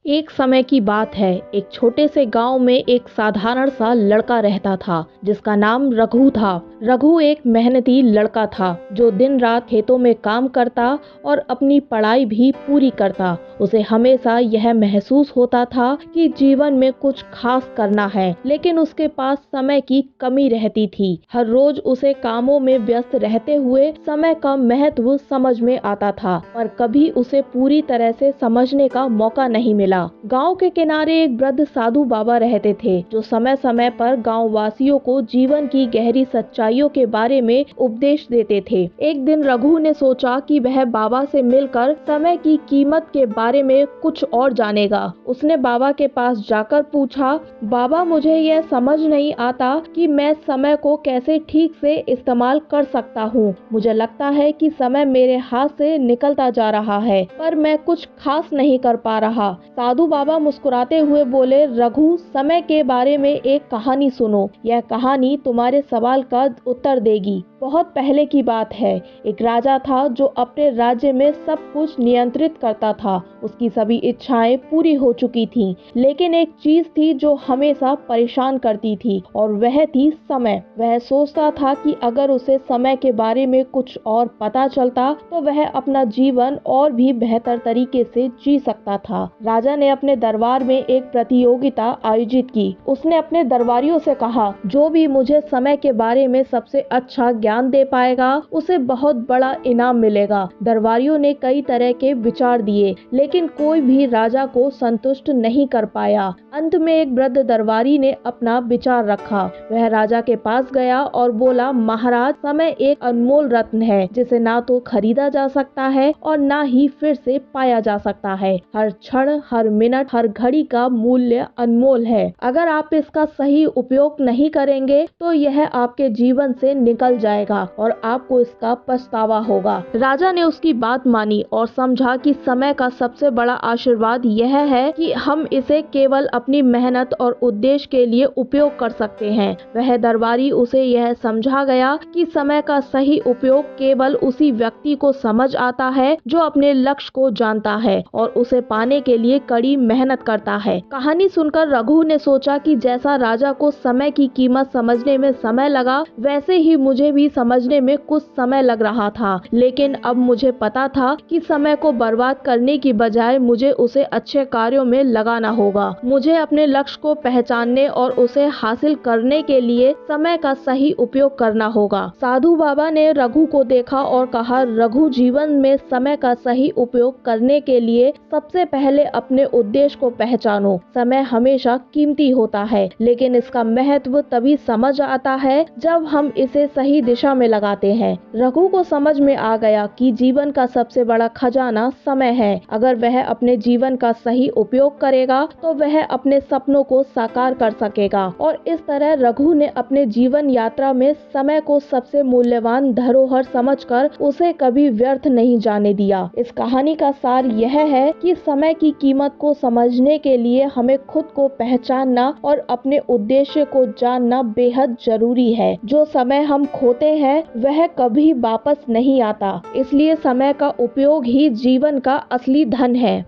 एक समय की बात है। एक छोटे से गांव में एक साधारण सा लड़का रहता था जिसका नाम रघु था। रघु एक मेहनती लड़का था जो दिन रात खेतों में काम करता और अपनी पढ़ाई भी पूरी करता। उसे हमेशा यह महसूस होता था कि जीवन में कुछ खास करना है, लेकिन उसके पास समय की कमी रहती थी। हर रोज उसे कामों में व्यस्त रहते हुए समय का महत्व समझ में आता था, पर कभी उसे पूरी तरह से समझने का मौका नहीं मिला। गांव के किनारे एक वृद्ध साधु बाबा रहते थे जो समय समय पर गांव वासियों को जीवन की गहरी सच्चाइयों के बारे में उपदेश देते थे। एक दिन रघु ने सोचा कि वह बाबा से मिलकर समय की कीमत के बारे में कुछ और जानेगा। उसने बाबा के पास जाकर पूछा, बाबा, मुझे यह समझ नहीं आता कि मैं समय को कैसे ठीक से इस्तेमाल कर सकता हूँ। मुझे लगता है कि समय मेरे हाथ से निकलता जा रहा है, पर मैं कुछ खास नहीं कर पा रहा। साधु बाबा मुस्कुराते हुए बोले, रघु, समय के बारे में एक कहानी सुनो। यह कहानी तुम्हारे सवाल का उत्तर देगी। बहुत पहले की बात है। एक राजा था जो अपने राज्य में सब कुछ नियंत्रित करता था। उसकी सभी इच्छाएं पूरी हो चुकी थीं, लेकिन एक चीज थी जो हमेशा परेशान करती थी, और वह थी समय। वह सोचता था कि अगर उसे समय के बारे में कुछ और पता चलता तो वह अपना जीवन और भी बेहतर तरीके से जी सकता था। राजा ने अपने दरबार में एक प्रतियोगिता आयोजित की। उसने अपने दरबारियों से कहा, जो भी मुझे समय के बारे में सबसे अच्छा ज्ञान दे पाएगा उसे बहुत बड़ा इनाम मिलेगा। दरबारियों ने कई तरह के विचार दिए, लेकिन कोई भी राजा को संतुष्ट नहीं कर पाया। अंत में एक वृद्ध दरबारी ने अपना विचार रखा। वह राजा के पास गया और बोला, महाराज, समय एक अनमोल रत्न है जिसे ना तो खरीदा जा सकता है और ना ही फिर से पाया जा सकता है। हर क्षण, हर मिनट, हर घड़ी का मूल्य अनमोल है। अगर आप इसका सही उपयोग नहीं करेंगे तो यह आपके जीवन से निकल जाएगा और आपको इसका पछतावा होगा। राजा ने उसकी बात मानी और समझा कि समय का सबसे बड़ा आशीर्वाद यह है कि हम इसे केवल अपनी मेहनत और उद्देश्य के लिए उपयोग कर सकते हैं। वह दरबारी उसे यह समझा गया कि समय का सही उपयोग केवल उसी व्यक्ति को समझ आता है जो अपने लक्ष्य को जानता है और उसे पाने के लिए कड़ी मेहनत करता है। कहानी सुनकर रघु ने सोचा कि जैसा राजा को समय की कीमत समझने में समय लगा, वैसे ही मुझे भी समझने में कुछ समय लग रहा था, लेकिन अब मुझे पता था कि समय को बर्बाद करने की बजाय मुझे उसे अच्छे कार्यों में लगाना होगा। मुझे अपने लक्ष्य को पहचानने और उसे हासिल करने के लिए समय का सही उपयोग करना होगा। साधु बाबा ने रघु को देखा और कहा, रघु, जीवन में समय का सही उपयोग करने के लिए सबसे पहले अपने उद्देश्य को पहचानो। समय हमेशा कीमती होता है, लेकिन इसका महत्व तभी समझ आता है जब हम इसे सही दिशा में लगाते हैं। रघु को समझ में आ गया कि जीवन का सबसे बड़ा खजाना समय है। अगर वह अपने जीवन का सही उपयोग करेगा तो वह अपने सपनों को साकार कर सकेगा, और इस तरह रघु ने अपने जीवन यात्रा में समय को सबसे मूल्यवान धरोहर समझकर उसे कभी व्यर्थ नहीं जाने दिया। इस कहानी का सार यह है कि समय की कीमत को समझने के लिए हमें खुद को पहचानना और अपने उद्देश्य को जानना बेहद जरूरी है। जो समय हम खोते हैं वह कभी वापस नहीं आता, इसलिए समय का उपयोग ही जीवन का असली धन है।